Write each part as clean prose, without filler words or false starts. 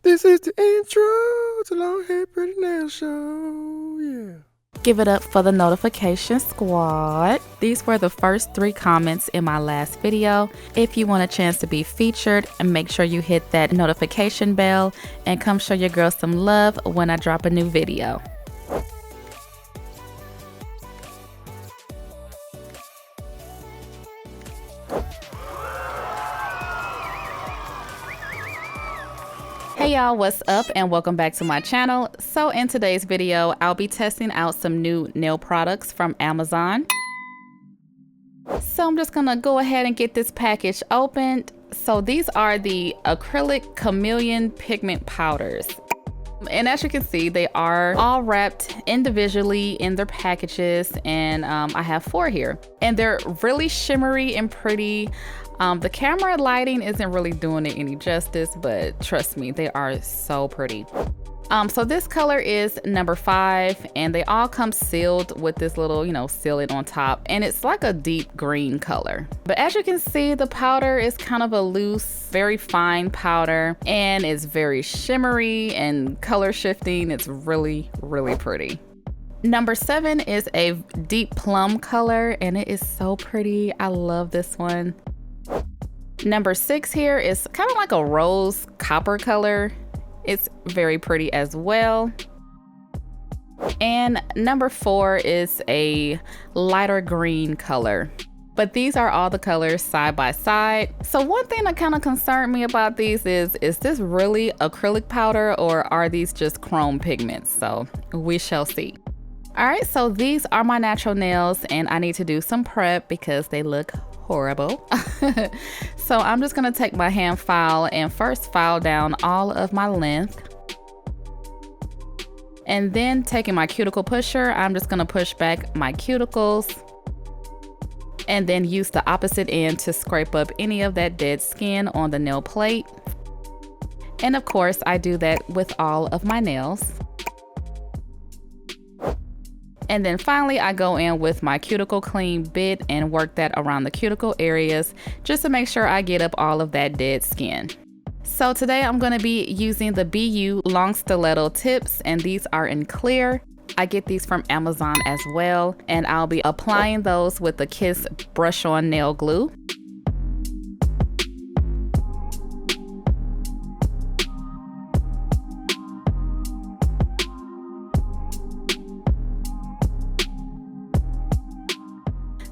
This is the intro to Long Hair Pretty Nail Show, yeah. Give it up for the notification squad. These were the first 3 comments in my last video. If you want a chance to be featured, make sure you hit that notification bell and come show your girl some love when I drop a new video. Hey y'all, what's up and welcome back to my channel. So in today's video, I'll be testing out some new nail products from Amazon. So I'm just gonna go ahead and get this package opened. So these are the Acrylic Chameleon pigment powders. And as you can see, they are all wrapped individually in their packages, and I have 4 here. And they're really shimmery and pretty. The camera lighting isn't really doing it any justice, but trust me, they are so pretty. So this color is number 5, and they all come sealed with this little, sealant on top, and it's like a deep green color. But as you can see, the powder is kind of a loose, very fine powder, and it's very shimmery and color shifting. It's really, really pretty. Number 7 is a deep plum color, and it is so pretty. I love this one. Number 6 here is kind of like a rose copper color. It's very pretty as well. And number 4 is a lighter green color. But these are all the colors side by side. So one thing that kind of concerned me about these is this really acrylic powder or are these just chrome pigments? So we shall see. All right, so these are my natural nails and I need to do some prep because they look horrible. So I'm just gonna take my hand file and first file down all of my length. And then taking my cuticle pusher, I'm just gonna push back my cuticles and then use the opposite end to scrape up any of that dead skin on the nail plate. And of course, I do that with all of my nails. And then finally, I go in with my cuticle clean bit and work that around the cuticle areas just to make sure I get up all of that dead skin. So today I'm gonna be using the BU long stiletto tips, and these are in clear. I get these from Amazon as well, and I'll be applying those with the Kiss brush on nail glue.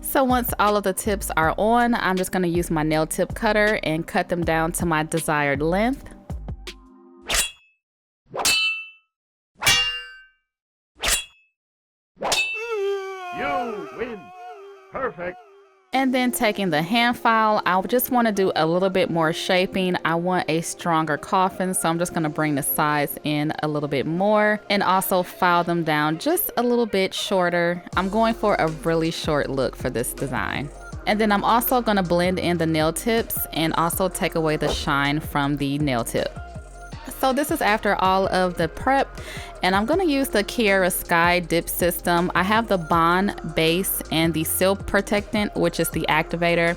So once all of the tips are on, I'm just going to use my nail tip cutter and cut them down to my desired length. You win. Perfect. And then taking the hand file, I just want to do a little bit more shaping. I want a stronger coffin, so I'm just going to bring the size in a little bit more and also file them down just a little bit shorter. I'm going for a really short look for this design. And then I'm also going to blend in the nail tips and also take away the shine from the nail tip. So this is after all of the prep, and I'm going to use the Kiara Sky dip system. I have the Bond base and the silk protectant, which is the activator.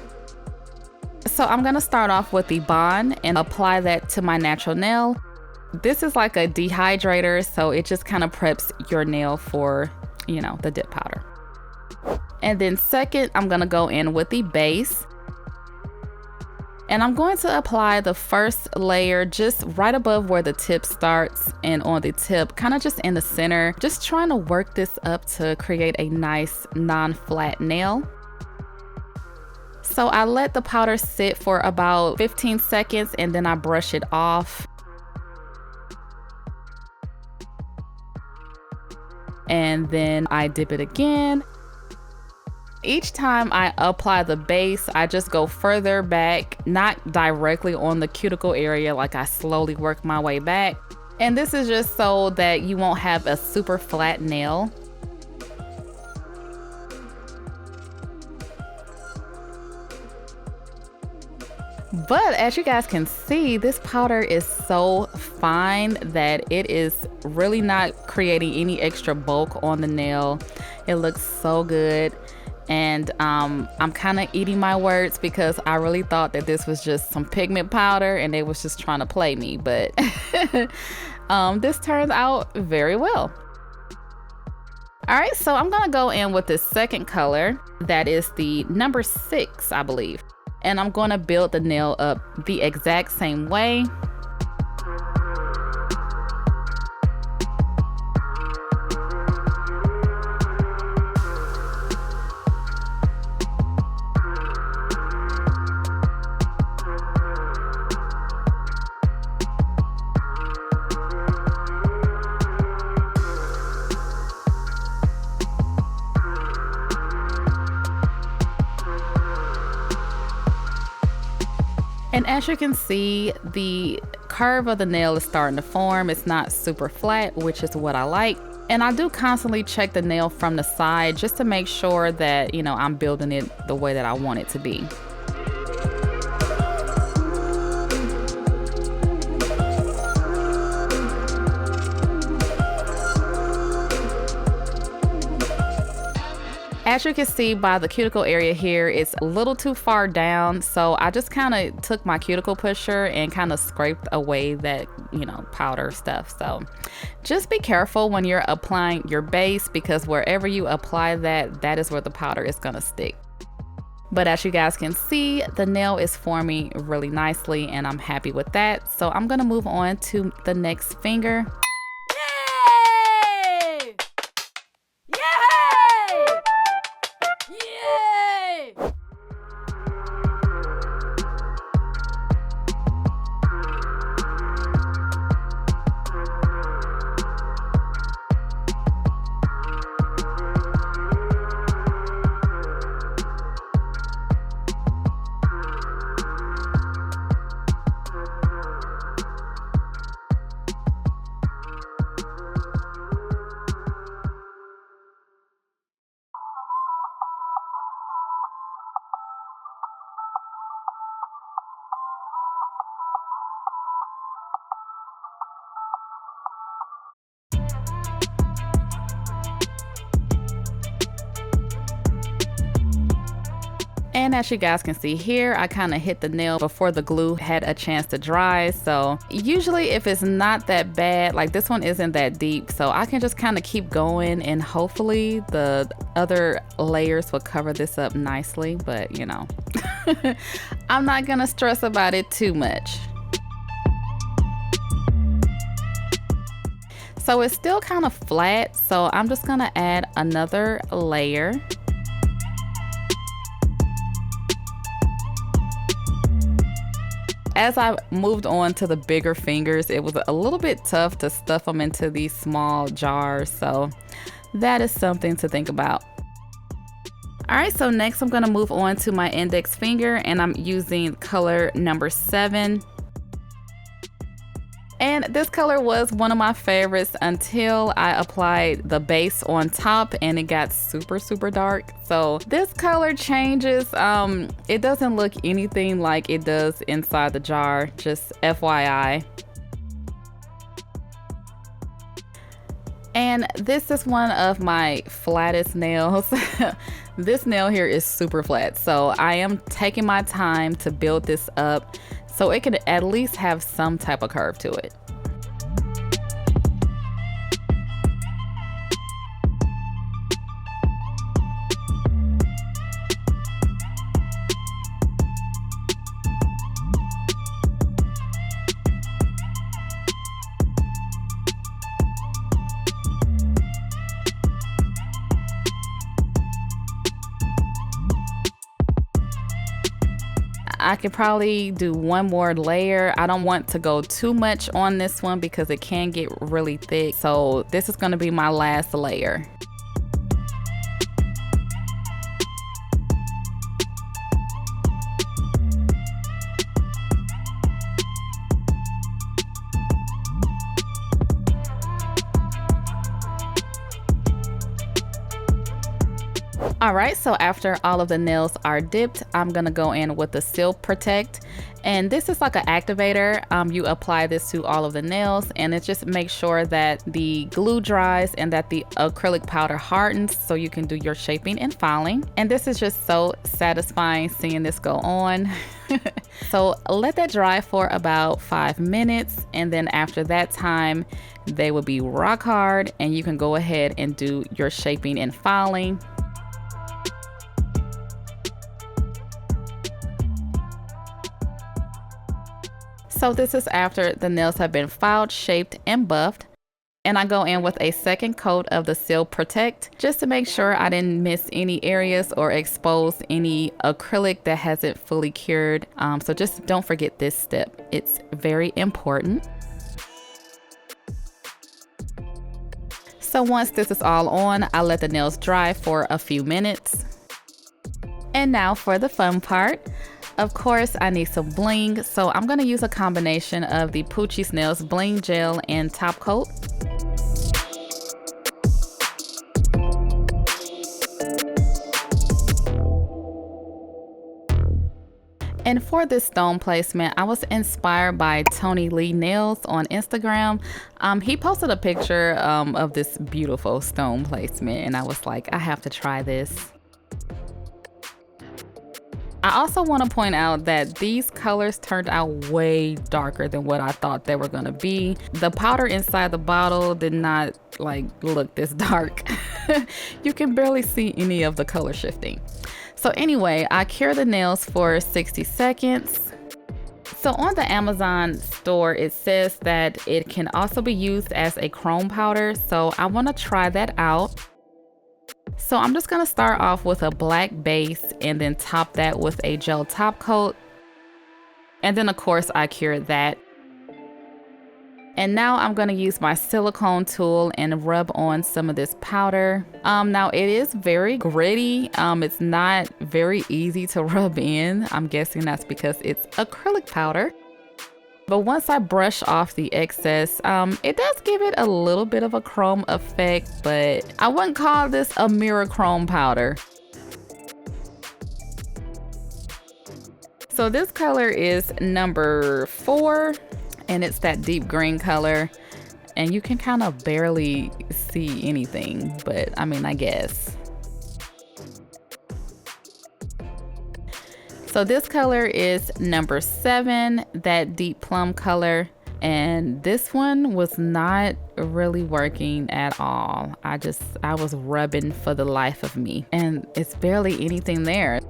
So I'm going to start off with the Bond and apply that to my natural nail. This is like a dehydrator, so it just kind of preps your nail for, the dip powder. And then second, I'm going to go in with the base. And I'm going to apply the first layer just right above where the tip starts and on the tip, kind of just in the center, just trying to work this up to create a nice non-flat nail. So I let the powder sit for about 15 seconds and then I brush it off. And then I dip it again. Each time I apply the base, I just go further back, not directly on the cuticle area, like I slowly work my way back. And this is just so that you won't have a super flat nail. But as you guys can see, this powder is so fine that it is really not creating any extra bulk on the nail. It looks so good. And I'm kind of eating my words because I really thought that this was just some pigment powder and they was just trying to play me, but this turns out very well. All right, so I'm gonna go in with this second color. That is the number 6, I believe. And I'm gonna build the nail up the exact same way. And as you can see, the curve of the nail is starting to form. It's not super flat, which is what I like. And I do constantly check the nail from the side just to make sure that, you know, I'm building it the way that I want it to be. As you can see by the cuticle area here, it's a little too far down, so I just kind of took my cuticle pusher and kind of scraped away that, you know, powder stuff. So just be careful when you're applying your base, because wherever you apply that, that is where the powder is gonna stick. But as you guys can see, the nail is forming really nicely and I'm happy with that. So I'm gonna move on to the next finger. Yay! Yay! Yay! And as you guys can see here, I kind of hit the nail before the glue had a chance to dry. So usually if it's not that bad, like this one isn't that deep, so I can just kind of keep going and hopefully the other layers will cover this up nicely. But you know, I'm not gonna stress about it too much. So it's still kind of flat, so I'm just gonna add another layer. As I moved on to the bigger fingers, it was a little bit tough to stuff them into these small jars, so that is something to think about. All right, so next I'm gonna move on to my index finger, and I'm using color number 7. And this color was one of my favorites until I applied the base on top and it got super, super dark. So this color changes. It doesn't look anything like it does inside the jar, just FYI. And this is one of my flattest nails. This nail here is super flat. So I am taking my time to build this up so it could at least have some type of curve to it. I could probably do one more layer. I don't want to go too much on this one because it can get really thick. So this is going to be my last layer. All right, so after all of the nails are dipped, I'm gonna go in with the Seal Protect, And this is like an activator. You apply this to all of the nails, and it just makes sure that the glue dries and that the acrylic powder hardens so you can do your shaping and filing. And this is just so satisfying seeing this go on. So let that dry for about 5 minutes, and then after that time they will be rock hard and you can go ahead and do your shaping and filing. So this is after the nails have been filed, shaped, and buffed. And I go in with a second coat of the Seal Protect just to make sure I didn't miss any areas or expose any acrylic that hasn't fully cured. So just don't forget this step. It's very important. So once this is all on, I let the nails dry for a few minutes. And now for the fun part. Of course, I need some bling, so I'm gonna use a combination of the Poochie Snails Bling Gel and Top Coat. And for this stone placement, I was inspired by Tony Lee Nails on Instagram. He posted a picture of this beautiful stone placement, and I was like, I have to try this. I also want to point out that these colors turned out way darker than what I thought they were going to be. The powder inside the bottle did not look this dark. You can barely see any of the color shifting. So anyway, I cure the nails for 60 seconds. So on the Amazon store, it says that it can also be used as a chrome powder. So I want to try that out. So I'm just gonna start off with a black base and then top that with a gel top coat. And then of course I cured that. And now I'm gonna use my silicone tool and rub on some of this powder. Now it is very gritty. It's not very easy to rub in. I'm guessing that's because it's acrylic powder. But once I brush off the excess, it does give it a little bit of a chrome effect, but I wouldn't call this a mirror chrome powder. So this color is number 4, and it's that deep green color. And you can kind of barely see anything, but I mean, I guess. So this color is number 7, that deep plum color. And this one was not really working at all. I was rubbing for the life of me, and it's barely anything there.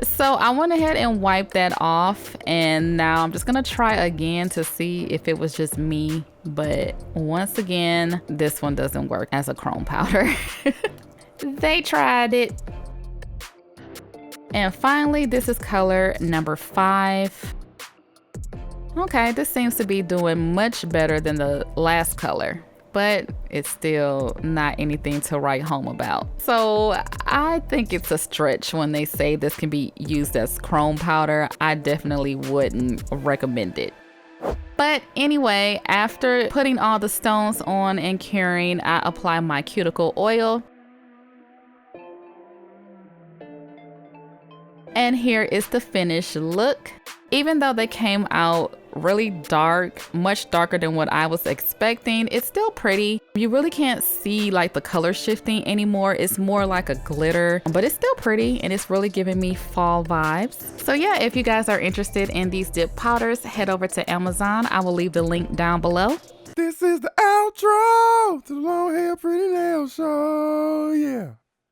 So I went ahead and wiped that off, and now I'm just gonna try again to see if it was just me. But once again, this one doesn't work as a chrome powder. They tried it. And finally, this is color number 5. Okay, this seems to be doing much better than the last color, but it's still not anything to write home about. So I think it's a stretch when they say this can be used as chrome powder. I definitely wouldn't recommend it. But anyway, after putting all the stones on and curing, I apply my cuticle oil. And here is the finished look. Even though they came out really dark, much darker than what I was expecting, it's still pretty. You really can't see like the color shifting anymore. It's more like a glitter, but it's still pretty and it's really giving me fall vibes. So yeah, if you guys are interested in these dip powders, head over to Amazon. I will leave the link down below. This is the outro to the Long Hair Pretty Nail Show. Yeah.